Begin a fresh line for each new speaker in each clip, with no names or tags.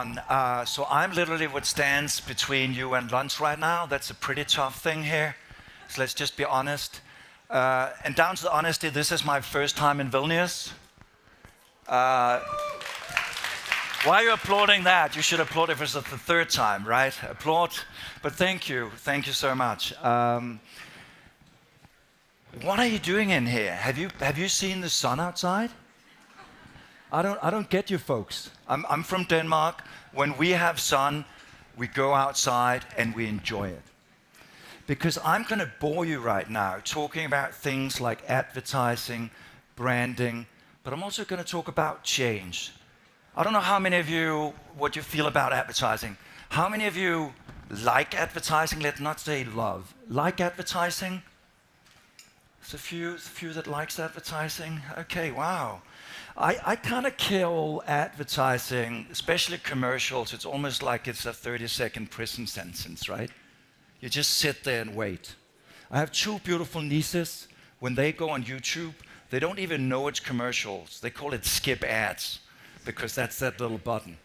on. So I'm literally what stands between you and lunch right now. That's a pretty tough thing here. So let's just be honest. And down to the honesty, this is my first time in Vilnius. Why are you applauding that? You should applaud if it's the third time, right? Applaud. But thank you so much. What are you doing in here? Have you seen the sun outside? I don't get you folks. I'm from Denmark. When we have sun, we go outside and we enjoy it. Because I'm going to bore you right now talking about things like advertising, branding, but I'm also going to talk about change. I don't know how many of you, what you feel about advertising. How many of you like advertising? Let's not say love. Like advertising? There's a few that likes advertising. Okay, wow. I kind of kill advertising, especially commercials. It's almost like it's a 30-second prison sentence, right? You just sit there and wait. I have two beautiful nieces. When they go on YouTube, they don't even know it's commercials. They call it skip ads because that's that little button.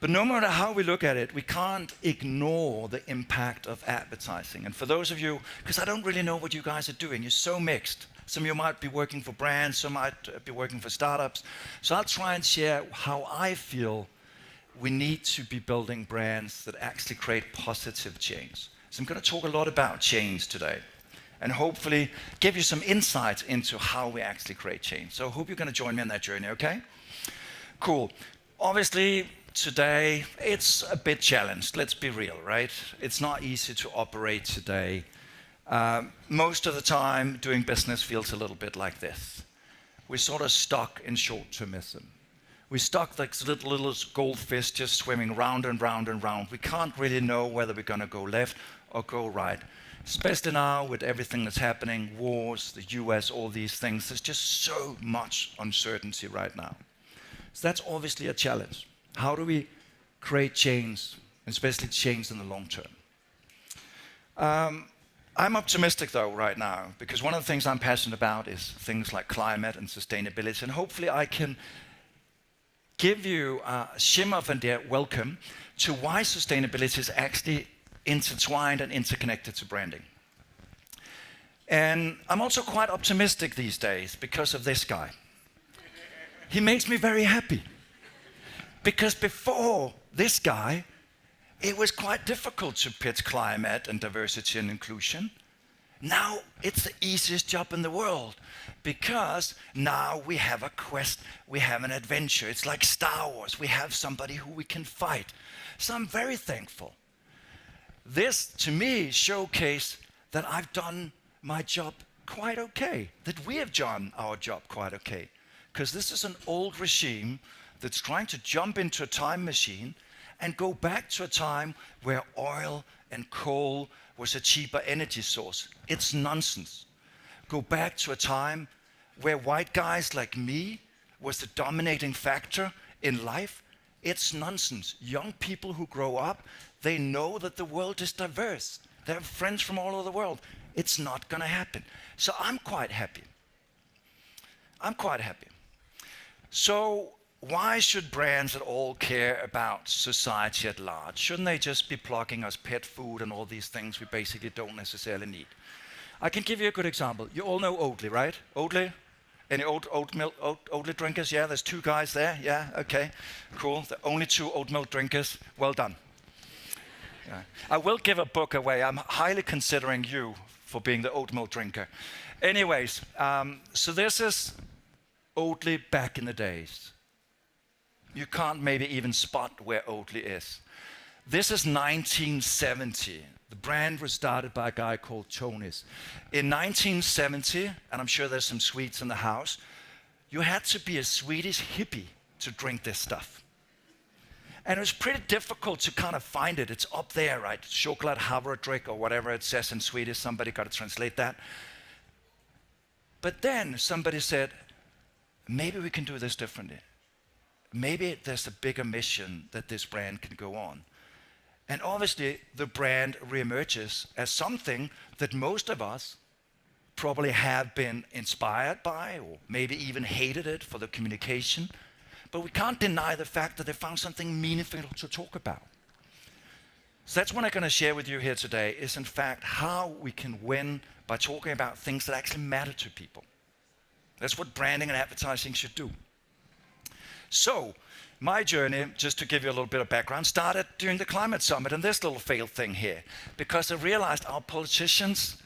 But no matter how we look at it, we can't ignore the impact of advertising. And for those of you, because I don't really know what you guys are doing, you're so mixed. Some of you might be working for brands, some might be working for startups. So I'll try and share how I feel we need to be building brands that actually create positive change. So I'm going to talk a lot about change today and hopefully give you some insights into how we actually create change. So I hope you're going to join me on that journey, okay? Cool. Obviously, today it's a bit challenged, let's be real, right? It's not easy to operate today. Most of the time, doing business feels a little bit like this. We're sort of stuck in short-termism. We're stuck like little goldfish just swimming round and round and round. We can't really know whether we're going to go left or go right. Especially now with everything that's happening, wars, the US, all these things. There's just so much uncertainty right now. So that's obviously a challenge. How do we create change, especially change in the long term? I'm optimistic though right now, because one of the things I'm passionate about is things like climate and sustainability, and hopefully I can give you a shimmer of a welcome to why sustainability is actually intertwined and interconnected to branding. And I'm also quite optimistic these days because of this guy. He makes me very happy. Because before this guy, it was quite difficult to pitch climate and diversity and inclusion. Now it's the easiest job in the world because now we have a quest, we have an adventure. It's like Star Wars, we have somebody who we can fight. So I'm very thankful. This, to me, showcased that I've done my job quite okay, that we have done our job quite okay. Because this is an old regime that's trying to jump into a time machine and go back to a time where oil and coal was a cheaper energy source. It's nonsense. Go back to a time where white guys like me was the dominating factor in life. It's nonsense. Young people who grow up, they know that the world is diverse. They have friends from all over the world. It's not going to happen. So I'm quite happy. I'm quite happy. So why should brands at all care about society at large? Shouldn't they just be plugging us pet food and all these things we basically don't necessarily need? I can give you a good example. You all know Oatly, right? Oatly? Any oat milk Oatly drinkers? Yeah, there's two guys there. Yeah, okay, cool. The only two oat milk drinkers. Well done. Yeah. I will give a book away. I'm highly considering you for being the oat milk drinker. Anyways, so this is Oatly back in the days. You can't maybe even spot where Oatly is. This is 1970. The brand was started by a guy called Tony's. In 1970, and I'm sure there's some Swedes in the house, you had to be a Swedish hippie to drink this stuff. And it was pretty difficult to kind of find it. It's up there, right? Chocolate havredryck or whatever it says in Swedish. Somebody got to translate that. But then somebody said, maybe we can do this differently. Maybe there's a bigger mission that this brand can go on. And obviously, the brand reemerges as something that most of us probably have been inspired by, or maybe even hated it for the communication. but we can't deny the fact that they found something meaningful to talk about. So that's what I'm going to share with you here today, is in fact how we can win by talking about things that actually matter to people. That's what branding and advertising should do. So, my journey, just to give you a little bit of background, started during the climate summit and this little failed thing here, because I realized our politicians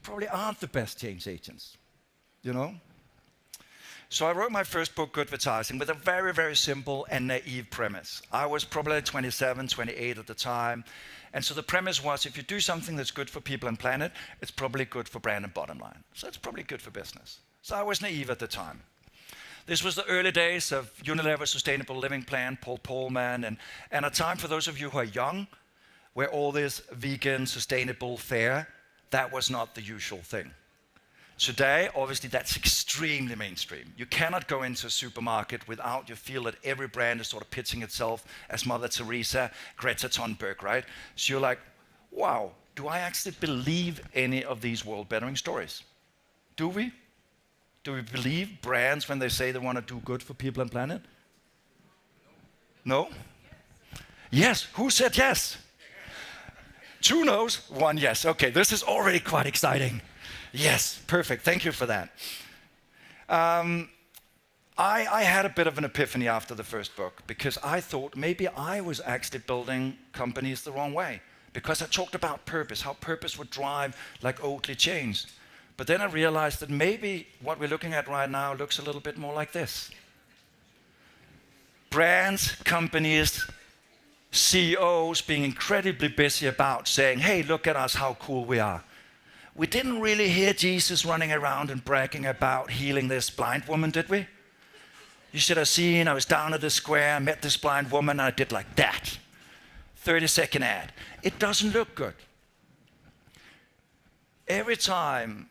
probably aren't the best change agents, you know? So I wrote my first book, Good Advertising, with a very, very simple and naive premise. I was probably 27, 28 at the time. And so the premise was, if you do something that's good for people and planet, it's probably good for brand and bottom line. So it's probably good for business. So I was naive at the time. This was the early days of Unilever Sustainable Living Plan, Paul Polman, and a time for those of you who are young, where all this vegan, sustainable fare, that was not the usual thing. Today, obviously, that's extremely mainstream. You cannot go into a supermarket without you feel that every brand is sort of pitching itself as Mother Teresa, Greta Thunberg, right? So you're like, wow, do I actually believe any of these world-bettering stories? Do we? Do we believe brands when they say they want to do good for people and planet? No? Yes. Who said yes? 2 no's, 1 yes. Okay, this is already quite exciting. Yes, perfect. Thank you for that. I had a bit of an epiphany after the first book, because I thought maybe I was actually building companies the wrong way, because I talked about purpose, how purpose would drive like Oatly chains. But then I realized that maybe what we're looking at right now looks a little bit more like this. Brands, companies, CEOs being incredibly busy about saying, hey, look at us, how cool we are. We didn't really hear Jesus running around and bragging about healing this blind woman, did we? You should have seen, I was down at the square, I met this blind woman, and I did like that. 30-second ad. It doesn't look good. Every time,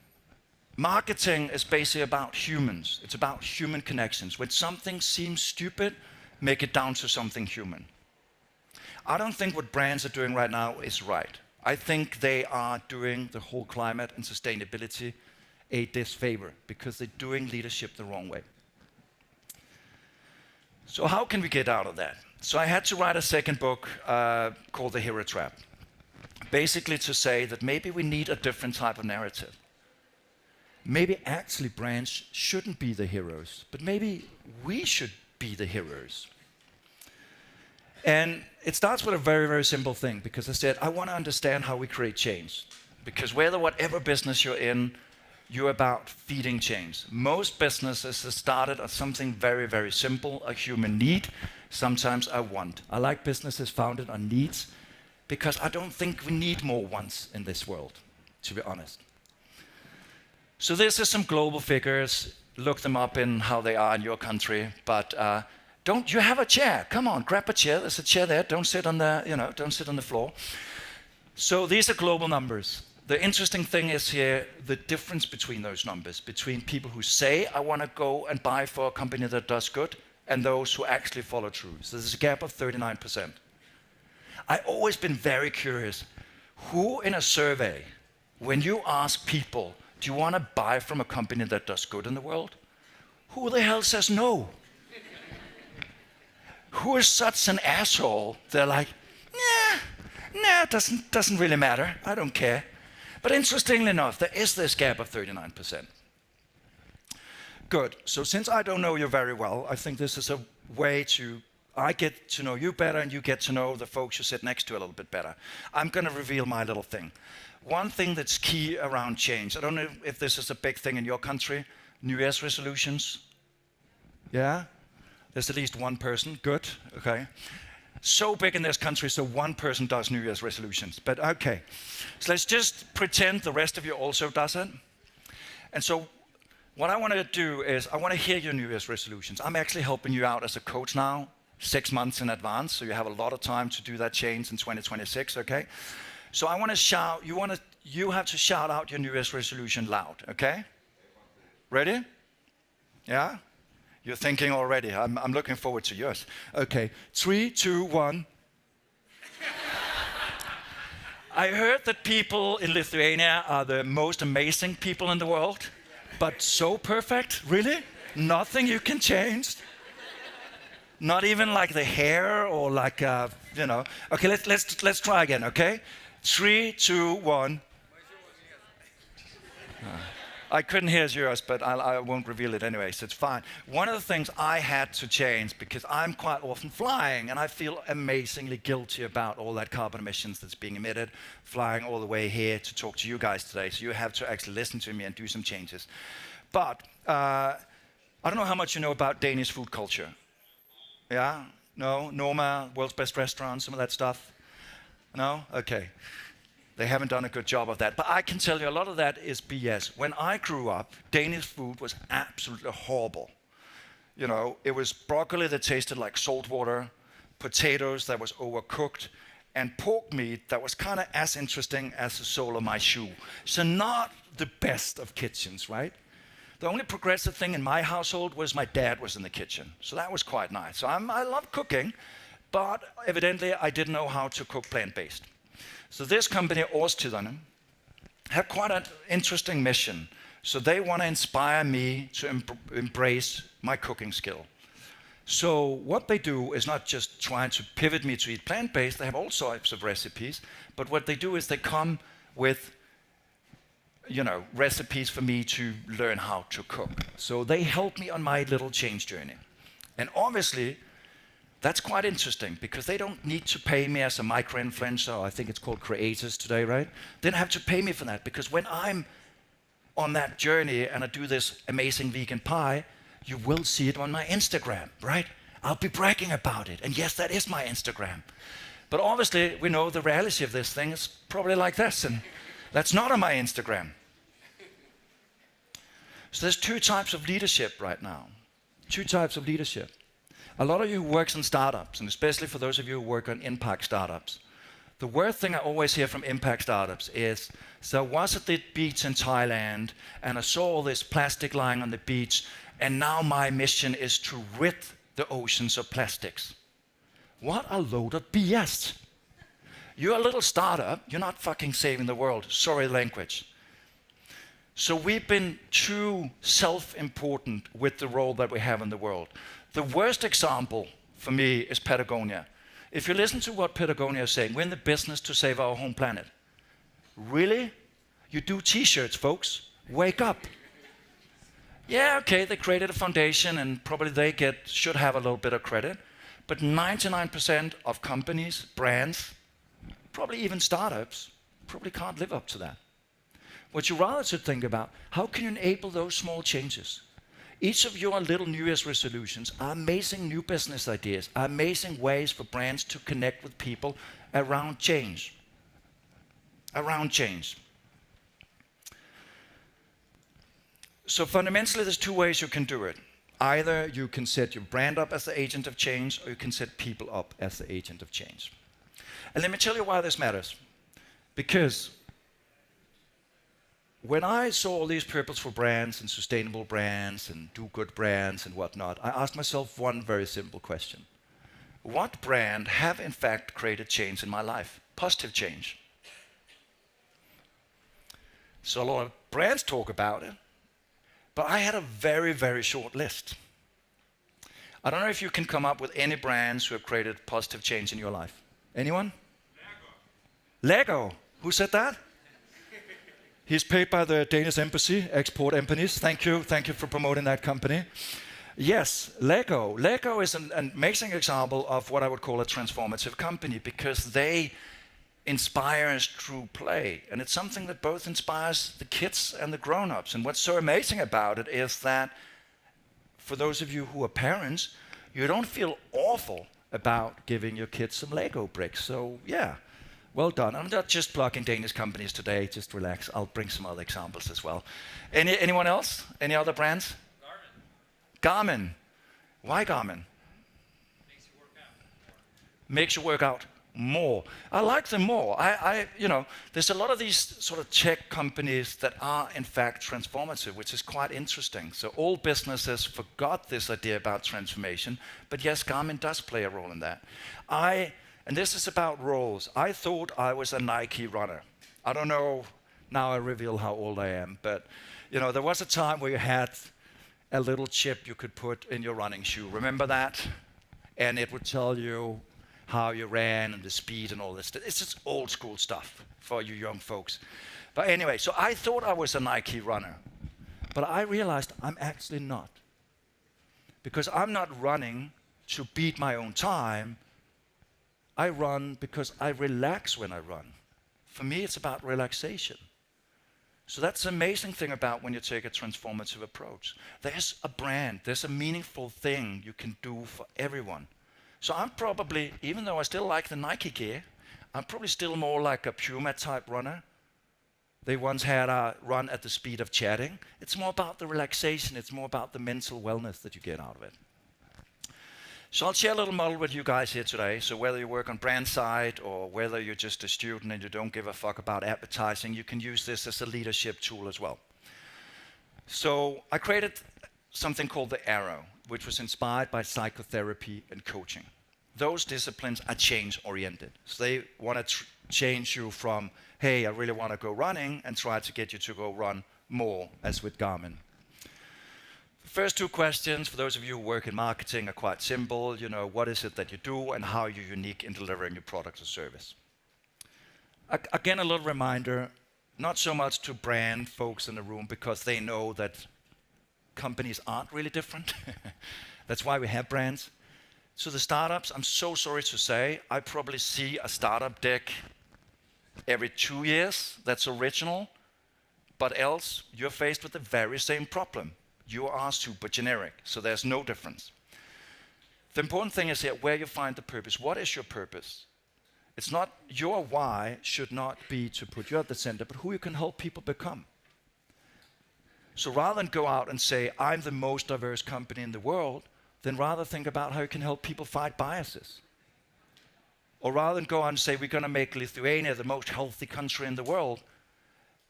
marketing is basically about humans. It's about human connections. When something seems stupid, make it down to something human. I don't think what brands are doing right now is right. I think they are doing the whole climate and sustainability a disfavor, because they're doing leadership the wrong way. So how can we get out of that? So I had to write a second book called The Hero Trap. Basically to say that maybe we need a different type of narrative. Maybe actually brands shouldn't be the heroes, but maybe we should be the heroes. And it starts with a very, very simple thing, because I said, I want to understand how we create change. Because whatever business you're in, you're about feeding change. Most businesses have started on something very, very simple, a human need, sometimes a want. I like businesses founded on needs, because I don't think we need more wants in this world, to be honest. So this is some global figures. Look them up in how they are in your country, but don't you have a chair? Come on, grab a chair. There's a chair there. Don't sit on the floor. So these are global numbers. The interesting thing is here, the difference between those numbers, between people who say, I want to go and buy for a company that does good, and those who actually follow through. So there's a gap of 39%. I've always been very curious, who in a survey, when you ask people, do you want to buy from a company that does good in the world? Who the hell says no? Who is such an asshole? They're like, it doesn't really matter. I don't care. But interestingly enough, there is this gap of 39%. Good. So since I don't know you very well, I think this is a way I get to know you better, and you get to know the folks you sit next to a little bit better. I'm going to reveal my little thing. One thing that's key around change, I don't know if this is a big thing in your country, New Year's resolutions. Yeah? There's at least one person. Good. Okay. So big in this country, so one person does New Year's resolutions. But okay. So let's just pretend the rest of you also does it. And so what I want to do is I want to hear your New Year's resolutions. I'm actually helping you out as a coach now, 6 months in advance. So you have a lot of time to do that change in 2026, okay? So I want to shout, you have to shout out your New Year's resolution loud, okay? Ready? Yeah? You're thinking already. I'm looking forward to yours. Okay, 3, 2, 1. I heard that people in Lithuania are the most amazing people in the world, but so perfect, really? Nothing you can change? Not even like the hair or like, Okay, let's try again, okay? 3, 2, 1. I couldn't hear yours, but I won't reveal it anyway, so it's fine. One of the things I had to change, because I'm quite often flying, and I feel amazingly guilty about all that carbon emissions that's being emitted, flying all the way here to talk to you guys today, so you have to actually listen to me and do some changes. But I don't know how much you know about Danish food culture. Yeah? No? Norma, world's best restaurant, some of that stuff? No? Okay. They haven't done a good job of that. But I can tell you a lot of that is BS. When I grew up, Danish food was absolutely horrible. You know, it was broccoli that tasted like salt water, potatoes that was overcooked, and pork meat that was kind of as interesting as the sole of my shoe. So not the best of kitchens, right? The only progressive thing in my household was my dad was in the kitchen. So that was quite nice. So I love cooking, but evidently I didn't know how to cook plant-based. So this company, Årstiderne, have quite an interesting mission. So they want to inspire me to embrace my cooking skill. So what they do is not just trying to pivot me to eat plant-based, they have all sorts of recipes, but what they do is they come with, recipes for me to learn how to cook. So they help me on my little change journey. And obviously, that's quite interesting because they don't need to pay me as a micro-influencer. I think it's called creators today, right? They don't have to pay me for that because when I'm on that journey and I do this amazing vegan pie, you will see it on my Instagram, right? I'll be bragging about it. And yes, that is my Instagram. But obviously, we know the reality of this thing is probably like this, and that's not on my Instagram. So there's 2 types of leadership right now. 2 types of leadership. A lot of you who work in startups, and especially for those of you who work on impact startups, the worst thing I always hear from impact startups is, so I was at the beach in Thailand, and I saw all this plastic lying on the beach, and now my mission is to rid the oceans of plastics. What a load of BS. You're a little startup, you're not fucking saving the world. Sorry, language. So we've been too self-important with the role that we have in the world. The worst example for me is Patagonia. If you listen to what Patagonia is saying, we're in the business to save our home planet. Really? You do t-shirts, folks. Wake up. Yeah, okay, they created a foundation and probably they should have a little bit of credit. But 99% of companies, brands, probably even startups, probably can't live up to that. What you rather should think about, how can you enable those small changes? Each of your little New Year's resolutions are amazing new business ideas, are amazing ways for brands to connect with people around change. Around change. So fundamentally, there's 2 ways you can do it. Either you can set your brand up as the agent of change, or you can set people up as the agent of change. And let me tell you why this matters. Because when I saw all these purposeful brands and sustainable brands and do-good brands and whatnot, I asked myself one very simple question. What brand have in fact created change in my life? Positive change. So a lot of brands talk about it, but I had a very, very short list. I don't know if you can come up with any brands who have created positive change in your life. Anyone? Lego. Who said that? He's paid by the Danish embassy, export empanies. Thank you for promoting that company. Yes, Lego. Lego is an amazing example of what I would call a transformative company because they inspire us through play. And it's something that both inspires the kids and the grown-ups. And what's so amazing about it is that for those of you who are parents, you don't feel awful about giving your kids some Lego bricks. So yeah. Well done. I'm not just plugging Danish companies today, just relax. I'll bring some other examples as well. Anyone else? Any other brands? Garmin. Why Garmin?
Makes you work out.
Makes you work out more. I like them more. There's a lot of these sort of tech companies that are in fact transformative, which is quite interesting. So all businesses forgot this idea about transformation, but yes, Garmin does play a role in that. And this is about roles. I thought I was a Nike runner. I don't know, now I reveal how old I am, but there was a time where you had a little chip you could put in your running shoe. Remember that? and it would tell you how you ran and the speed and all this. It's just old school stuff for you young folks. But anyway, so I thought I was a Nike runner, but I realized I'm actually not. Because I'm not running to beat my own time. I run because I relax when I run. For me, it's about relaxation. So that's the amazing thing about when you take a transformative approach. There's a brand, there's a meaningful thing you can do for everyone. So I'm probably, even though I still like the Nike gear, I'm probably still more like a Puma type runner. They once had a run at the speed of chatting. It's more about the relaxation, it's more about the mental wellness that you get out of it. So I'll share a little model with you guys here today. So whether you work on brand side or whether you're just a student and you don't give a fuck about advertising, you can use this as a leadership tool as well. So I created something called the Arrow, which was inspired by psychotherapy and coaching. Those disciplines are change-oriented. So they want to change you from, hey, I really want to go running, and try to get you to go run more, as with Garmin. First two questions, for those of you who work in marketing, are quite simple. You know, what is it that you do and how you're unique in delivering your product or service? Again, a little reminder, not so much to brand folks in the room because they know that companies aren't really different. That's why we have brands. So the startups, I'm so sorry to say, I probably see a startup deck every 2 years that's original, but else you're faced with the very same problem. You are super generic, so there's no difference. The important thing is here where you find the purpose. What is your purpose? It's not your why should not be to put you at the center, but who you can help people become. So rather than go out and say, I'm the most diverse company in the world, then rather think about how you can help people fight biases. Or rather than go out and say, we're going to make Lithuania the most healthy country in the world,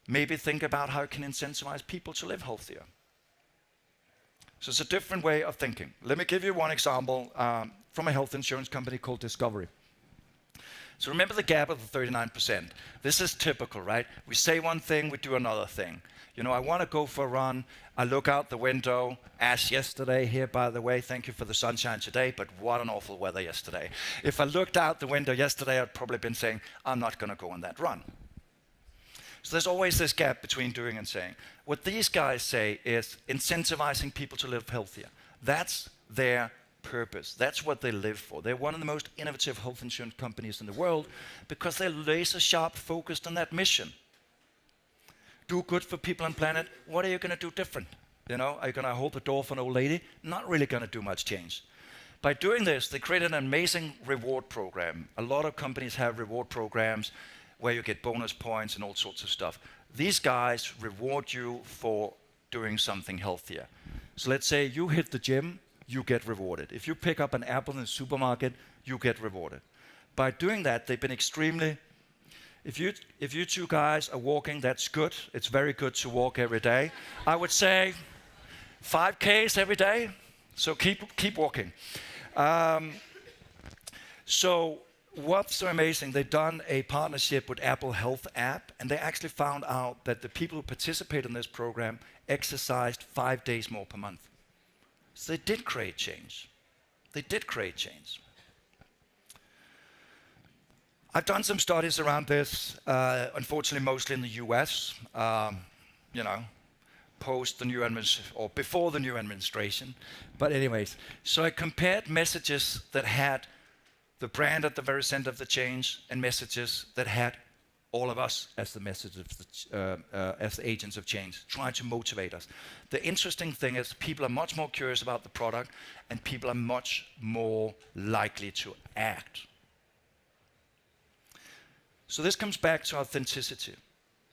maybe think about how you can incentivize people to live healthier. So it's a different way of thinking. Let me give you one example from a health insurance company called Discovery. So remember the gap of the 39%. This is typical, right? We say one thing, we do another thing. You know, I want to go for a run. I look out the window, as yesterday here, by the way. Thank you for the sunshine today, but what an awful weather yesterday. If I looked out the window yesterday, I'd probably been saying, I'm not going to go on that run. So there's always this gap between doing and saying. What these guys say is incentivizing people to live healthier. That's their purpose. That's what they live for. They're one of the most innovative health insurance companies in the world because they're laser sharp focused on that mission. Do good for people and planet. What are you going to do different? You know, are you going to hold the door for an old lady? Not really going to do much change. By doing this, they created an amazing reward program. A lot of companies have reward programs where you get bonus points and all sorts of stuff. These guys reward you for doing something healthier. So let's say you hit the gym, you get rewarded. If you pick up an apple in the supermarket, you get rewarded. By doing that, they've been extremely, if you two guys are walking, that's good. It's very good to walk every day. I would say 5Ks every day, so keep walking. So what's so amazing, they've done a partnership with Apple Health app, and they actually found out that the people who participate in this program exercised 5 days more per month. So they did create change. They did create change. I've done some studies around this, unfortunately mostly in the US, you know, post the new administration, or before the new administration. But anyways, so I compared messages that had the brand at the very center of the change and messages that had all of us as the messages, as the agents of change, trying to motivate us. The interesting thing is people are much more curious about the product and people are much more likely to act. So this comes back to authenticity,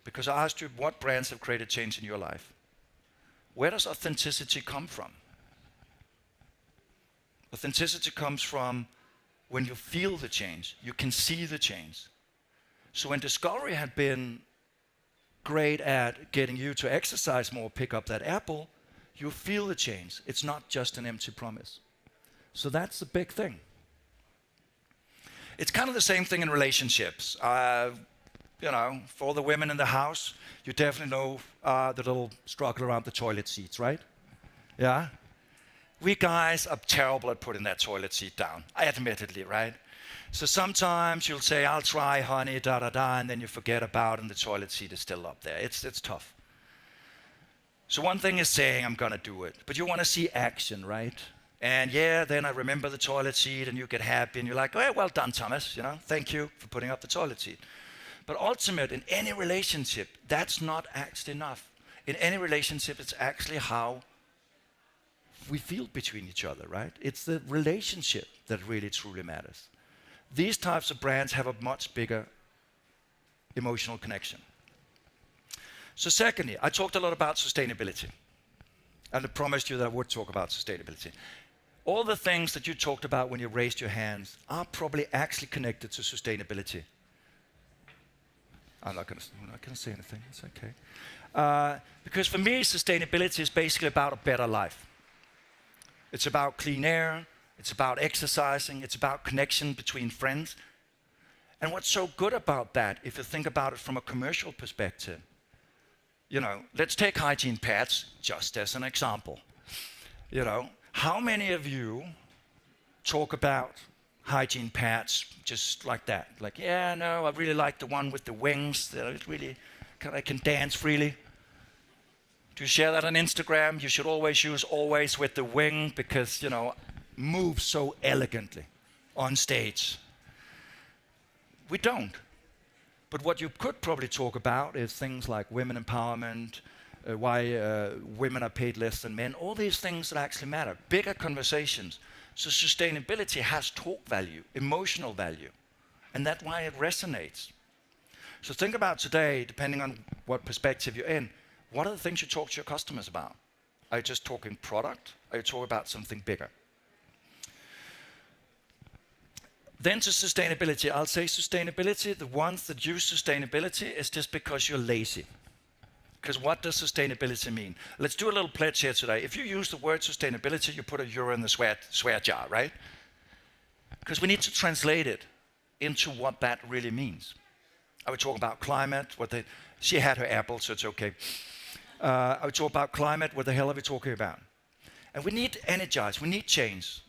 because I asked you what brands have created change in your life. Where does authenticity come from? Authenticity comes from when you feel the change, you can see the change. So when Discovery had been great at getting you to exercise more, pick up that apple, you feel the change. It's not just an empty promise. So that's the big thing. It's kind of the same thing in relationships. You know, for the women in the house, you definitely know the little struggle around the toilet seats, right? Yeah? We guys are terrible at putting that toilet seat down, admittedly, right? So sometimes you'll say, I'll try, honey, da-da-da, and then you forget about it and the toilet seat is still up there. It's tough. So one thing is saying, I'm gonna do it, but you wanna see action, right? And yeah, then I remember the toilet seat and you get happy and you're like, oh, well done, Thomas, thank you for putting up the toilet seat. But ultimately, in any relationship, that's not actually enough. In any relationship, it's actually how we feel between each other, right? It's the relationship that really truly matters. These types of brands have a much bigger emotional connection. So secondly, I talked a lot about sustainability. And I promised you that I would talk about sustainability. All the things that you talked about when you raised your hands are probably actually connected to sustainability. I'm not going to say anything, it's okay. Because for me, sustainability is basically about a better life. It's about clean air, it's about exercising, it's about connection between friends. And what's so good about that, if you think about it from a commercial perspective, let's take hygiene pads just as an example. How many of you talk about hygiene pads just like that? Like, yeah, no, I really like the one with the wings, that it really I can dance freely. Do you share that on Instagram? You should always use always with the wing because, moves so elegantly on stage. We don't. But what you could probably talk about is things like women empowerment, why women are paid less than men, all these things that actually matter, bigger conversations. So sustainability has talk value, emotional value, and that's why it resonates. So think about today, depending on what perspective you're in, what are the things you talk to your customers about? Are you just talking product? Are you talking about something bigger? Then to sustainability, I'll say sustainability, the ones that use sustainability is just because you're lazy. Because what does sustainability mean? Let's do a little pledge here today. If you use the word sustainability, you put a euro in the swear jar, right? Because we need to translate it into what that really means. I would talk about climate, she had her apple, so it's okay. I would talk about climate, what the hell are we talking about? And we need energize, we need change.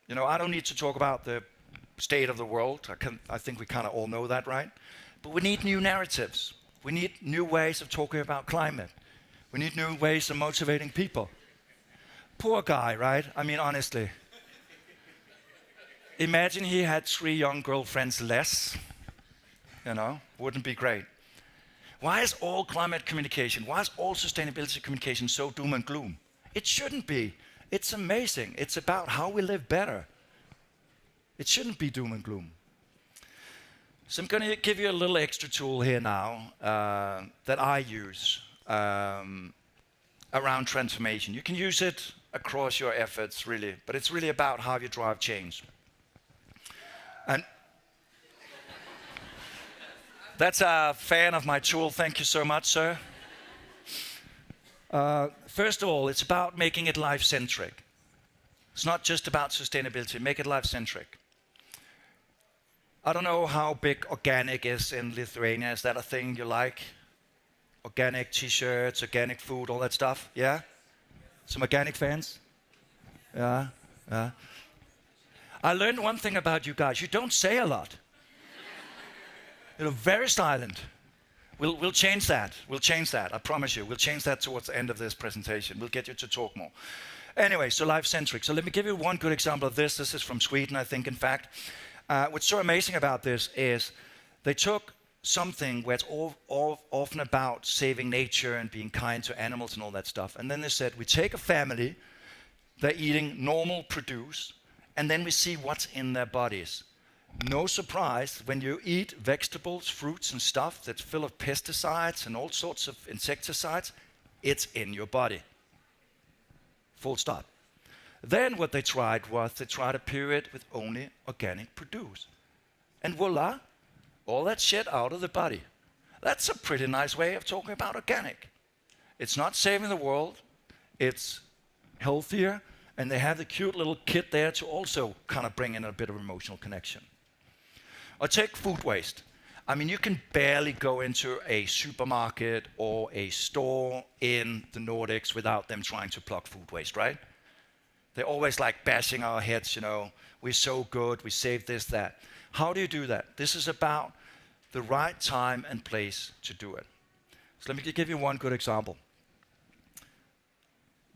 I don't need to talk about the state of the world. I think we kind of all know that, right? But we need new narratives. We need new ways of talking about climate. We need new ways of motivating people. Poor guy, right? I mean, honestly. Imagine he had 3 young girlfriends less. Wouldn't be great. Why is all climate communication, why is all sustainability communication so doom and gloom? It shouldn't be. It's amazing. It's about how we live better. It shouldn't be doom and gloom. So I'm going to give you a little extra tool here now that I use around transformation. You can use it across your efforts, really, but it's really about how you drive change. And that's a fan of my tool. Thank you so much, sir. First of all, it's about making it life-centric. It's not just about sustainability. Make it life-centric. I don't know how big organic is in Lithuania. Is that a thing you like? Organic t-shirts, organic food, all that stuff? Yeah? Some organic fans? Yeah? I learned one thing about you guys. You don't say a lot. You're very silent. We'll change that. We'll change that. I promise you. We'll change that towards the end of this presentation. We'll get you to talk more. Anyway, so life-centric. So let me give you one good example of this. This is from Sweden, I think, in fact. What's so amazing about this is they took something where it's often about saving nature and being kind to animals and all that stuff. And then they said, we take a family, they're eating normal produce, and then we see what's in their bodies. No surprise, when you eat vegetables, fruits and stuff that's full of pesticides and all sorts of insecticides, it's in your body. Full stop. Then what they tried was they tried a period with only organic produce. And voila, all that shit out of the body. That's a pretty nice way of talking about organic. It's not saving the world, it's healthier, and they have the cute little kid there to also kind of bring in a bit of emotional connection. Or take food waste. I mean, you can barely go into a supermarket or a store in the Nordics without them trying to pluck food waste, right? They're always like bashing our heads, we're so good, we saved this, that. How do you do that? This is about the right time and place to do it. So let me give you one good example.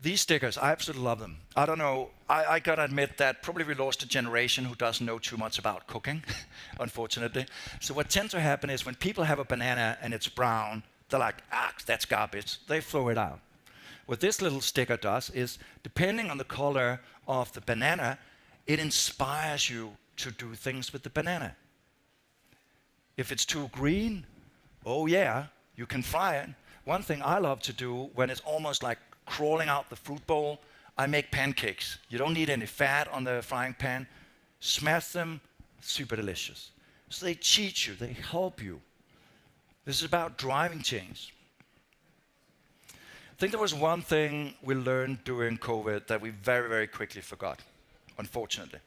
These stickers, I absolutely love them. I don't know, I gotta admit that probably we lost a generation who doesn't know too much about cooking, unfortunately. So what tends to happen is when people have a banana and it's brown, they're like, that's garbage. They throw it out. What this little sticker does is, depending on the color of the banana, it inspires you to do things with the banana. If it's too green, oh yeah, you can fry it. One thing I love to do when it's almost like crawling out the fruit bowl, I make pancakes. You don't need any fat on the frying pan. Smash them, super delicious. So they teach you, they help you. This is about driving change. I think there was one thing we learned during COVID that we very, very quickly forgot, unfortunately.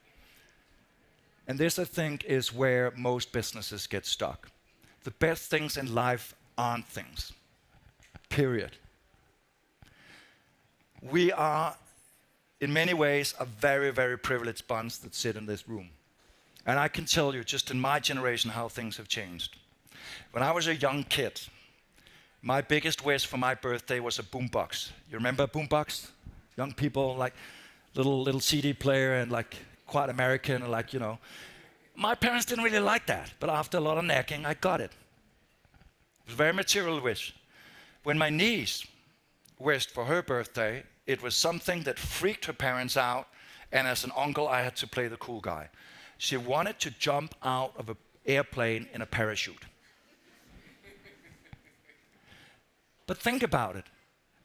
And this, I think, is where most businesses get stuck. The best things in life aren't things, period. We are, in many ways, a very, very privileged bunch that sit in this room. And I can tell you, just in my generation, how things have changed. When I was a young kid, my biggest wish for my birthday was a boombox. You remember a boombox? Young people, like little CD player and like quite American and like, My parents didn't really like that, but after a lot of nagging, I got it. It was a very material wish. When my niece wished for her birthday, it was something that freaked her parents out, and as an uncle, I had to play the cool guy. She wanted to jump out of an airplane in a parachute. But think about it.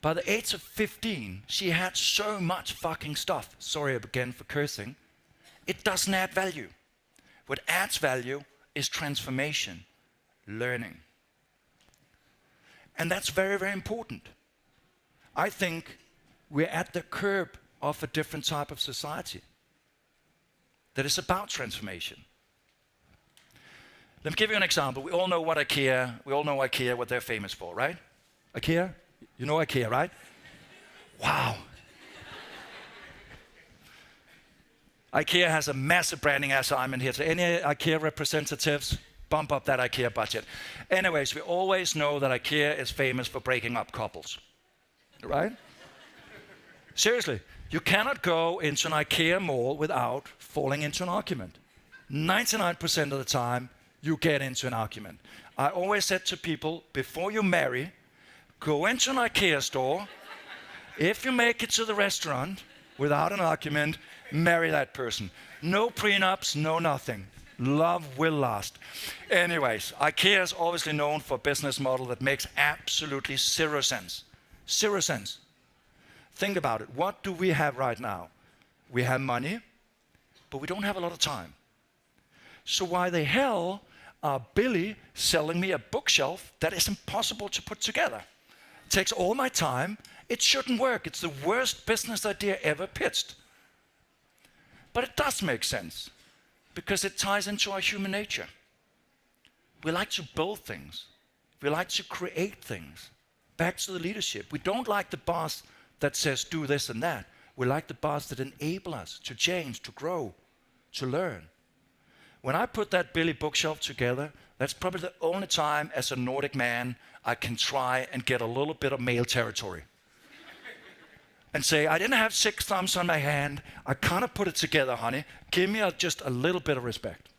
By the age of 15, she had so much fucking stuff. Sorry again for cursing. It doesn't add value. What adds value is transformation, learning. And that's very, very important. I think we're at the curb of a different type of society that is about transformation. Let me give you an example. We all know IKEA, what they're famous for, right? IKEA? You know IKEA, right? Wow. IKEA has a massive branding assignment here. So any IKEA representatives, bump up that IKEA budget. Anyways, we always know that IKEA is famous for breaking up couples, right? Seriously, you cannot go into an IKEA mall without falling into an argument. 99% of the time, you get into an argument. I always said to people, before you marry, go into an IKEA store. If you make it to the restaurant without an argument, marry that person. No prenups, no nothing. Love will last. Anyways, IKEA is obviously known for a business model that makes absolutely zero sense. Zero sense. Think about it. What do we have right now? We have money, but we don't have a lot of time. So why the hell are Billy selling me a bookshelf that is impossible to put together? It takes all my time. It shouldn't work. It's the worst business idea ever pitched. But it does make sense because it ties into our human nature. We like to build things. We like to create things. Back to the leadership. We don't like the boss that says do this and that. We like the boss that enable us to change, to grow, to learn. When I put that Billy bookshelf together, that's probably the only time as a Nordic man I can try and get a little bit of male territory. And say, I didn't have 6 thumbs on my hand. I kind of put it together, honey. Give me just a little bit of respect.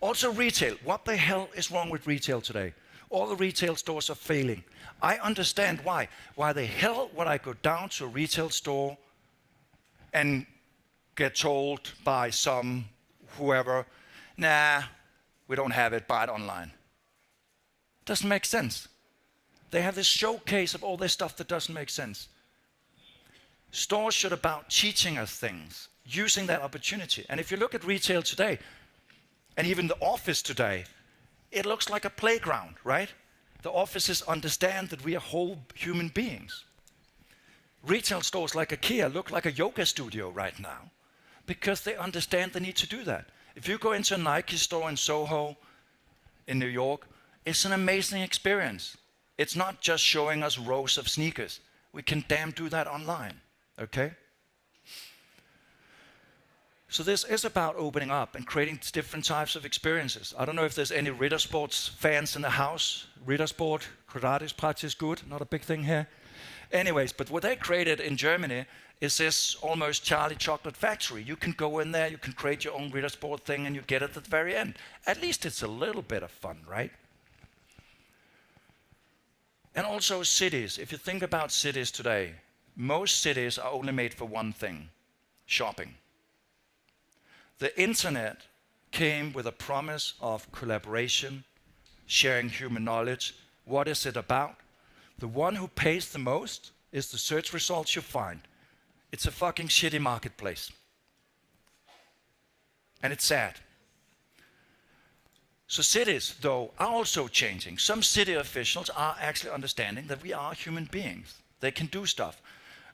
Also retail. What the hell is wrong with retail today? All the retail stores are failing. I understand why. Why the hell would I go down to a retail store and get told by some whoever, nah, we don't have it, buy it online. Doesn't make sense. They have this showcase of all this stuff that doesn't make sense. Stores should about teaching us things, using that opportunity. And if you look at retail today, and even the office today, it looks like a playground, right? The offices understand that we are whole human beings. Retail stores like IKEA look like a yoga studio right now because they understand the need to do that. If you go into a Nike store in Soho in New York, it's an amazing experience. It's not just showing us rows of sneakers. We can damn do that online. Okay? So this is about opening up and creating different types of experiences. I don't know if there's any Riddersports fans in the house. Riddersport, karate practice good, not a big thing here. Anyways, but what they created in Germany is this almost Charlie Chocolate Factory. You can go in there, you can create your own Riddersport thing, and you get it at the very end. At least it's a little bit of fun, right? And also cities. If you think about cities today, most cities are only made for one thing: shopping. The internet came with a promise of collaboration, sharing human knowledge. What is it about? The one who pays the most is the search results you find. It's a fucking shitty marketplace. And it's sad. So cities, though, are also changing. Some city officials are actually understanding that we are human beings. They can do stuff.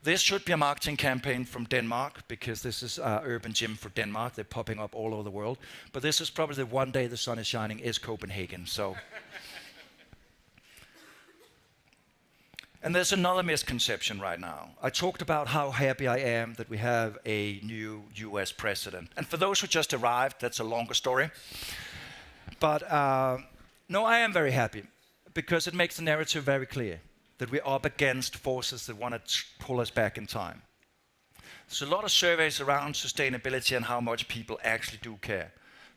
This should be a marketing campaign from Denmark, because this is urban gym for Denmark. They're popping up all over the world. But this is probably the one day the sun is shining is Copenhagen. So. And there's another misconception right now. I talked about how happy I am that we have a new US president. And for those who just arrived, that's a longer story. But no, I am very happy, because it makes the narrative very clear that we're up against forces that want to pull us back in time. There's a lot of surveys around sustainability and how much people actually do care.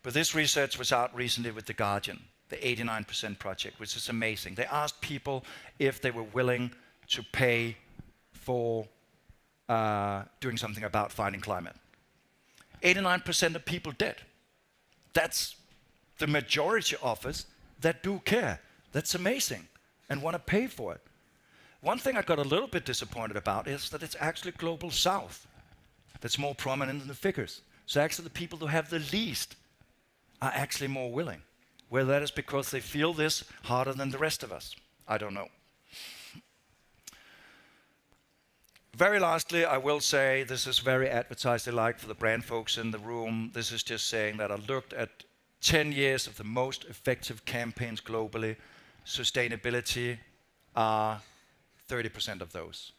But this research was out recently with The Guardian, the 89% project, which is amazing. They asked people if they were willing to pay for doing something about fighting climate. 89% of people did. That's the majority of us that do care. That's amazing, and want to pay for it. One thing I got a little bit disappointed about is that it's actually Global South that's more prominent in the figures. So actually the people who have the least are actually more willing. Whether that is because they feel this harder than the rest of us, I don't know. Very lastly, I will say, this is very advertising-like for the brand folks in the room. This is just saying that I looked at 10 years of the most effective campaigns globally. Sustainability are 30% of those.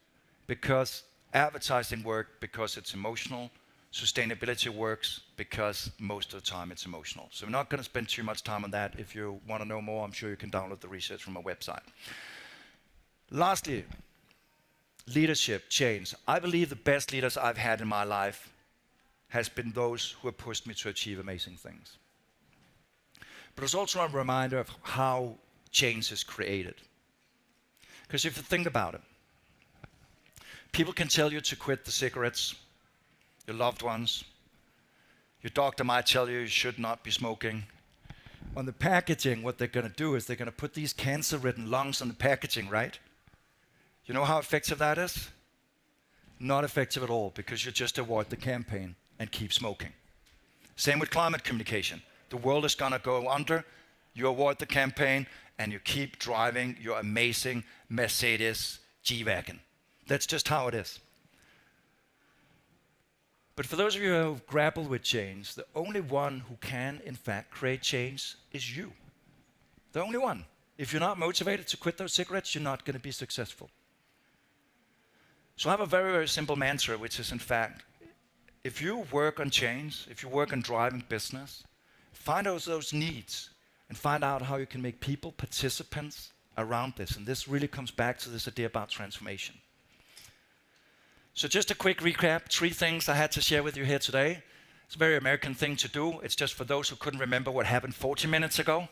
Because advertising works because it's emotional. Sustainability works because most of the time it's emotional. So we're not going to spend too much time on that. If you want to know more, I'm sure you can download the research from our website. Lastly, leadership, change. I believe the best leaders I've had in my life has been those who have pushed me to achieve amazing things. But it's also a reminder of how change is created. Because if you think about it, people can tell you to quit the cigarettes, your loved ones. Your doctor might tell you you should not be smoking. On the packaging, what they're going to do is they're going to put these cancer-ridden lungs on the packaging, right? You know how effective that is? Not effective at all, because you just avoid the campaign and keep smoking. Same with climate communication. The world is going to go under. You avoid the campaign and you keep driving your amazing Mercedes G-Wagon. That's just how it is. But for those of you who have grappled with change, the only one who can, in fact, create change is you. The only one. If you're not motivated to quit those cigarettes, you're not going to be successful. So I have a very, very simple mantra, which is, in fact, if you work on change, if you work on driving business, find out those needs and find out how you can make people participants around this. And this really comes back to this idea about transformation. So just a quick recap, 3 things I had to share with you here today. It's a very American thing to do. It's just for those who couldn't remember what happened 40 minutes ago.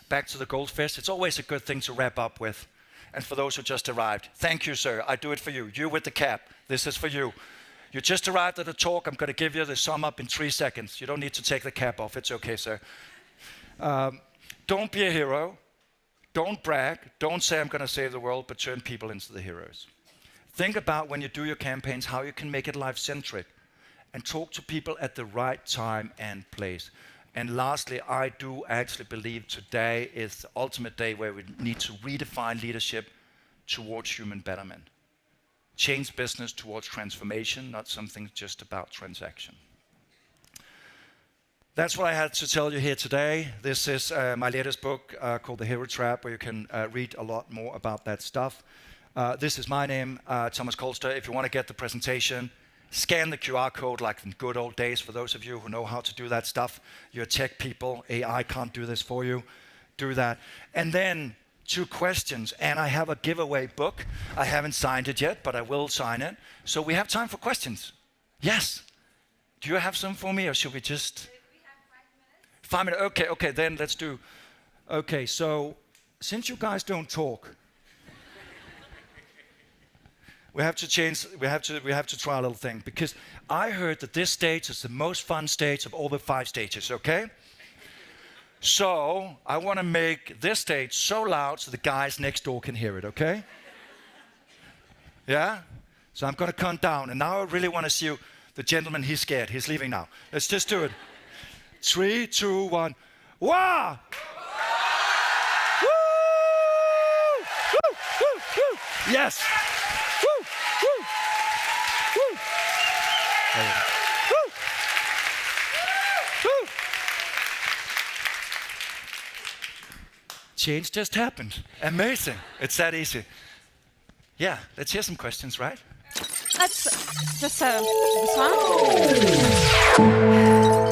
Back to the goldfish. It's always a good thing to wrap up with. And for those who just arrived, thank you, sir. I do it for you. You with the cap. This is for you. You just arrived at a talk. I'm going to give you the sum up in 3 seconds. You don't need to take the cap off. It's okay, sir. Don't be a hero. Don't brag. Don't say I'm going to save the world, but turn people into the heroes. Think about when you do your campaigns, how you can make it life-centric and talk to people at the right time and place. And lastly, I do actually believe today is the ultimate day where we need to redefine leadership towards human betterment. Change business towards transformation, not something just about transaction. That's what I had to tell you here today. This is my latest book called The Hero Trap, where you can read a lot more about that stuff. This is my name, Thomas Kolster. If you want to get the presentation, scan the QR code like in good old days. For those of you who know how to do that stuff, you're tech people. AI can't do this for you. Do that. And then 2 questions. And I have a giveaway book. I haven't signed it yet, but I will sign it. So we have time for questions. Yes. Do you have some for me, or should we just...
We have 5 minutes.
5 minutes. Okay, then let's do... Okay, so since you guys don't talk, we have to change. We have to try a little thing, because I heard that this stage is the most fun stage of all the 5 stages. Okay. So I want to make this stage so loud so the guys next door can hear it. Okay. Yeah. So I'm gonna count down, and now I really want to see you. The gentleman, he's scared. He's leaving now. Let's just do it. 3, 2, 1. Wow! Woo! Woo! Woo! Woo! Yes! Woo! Woo! Woo! Woo! Woo! Change just happened. Amazing. It's that easy. Yeah, let's hear some questions, right?
Let's just this one.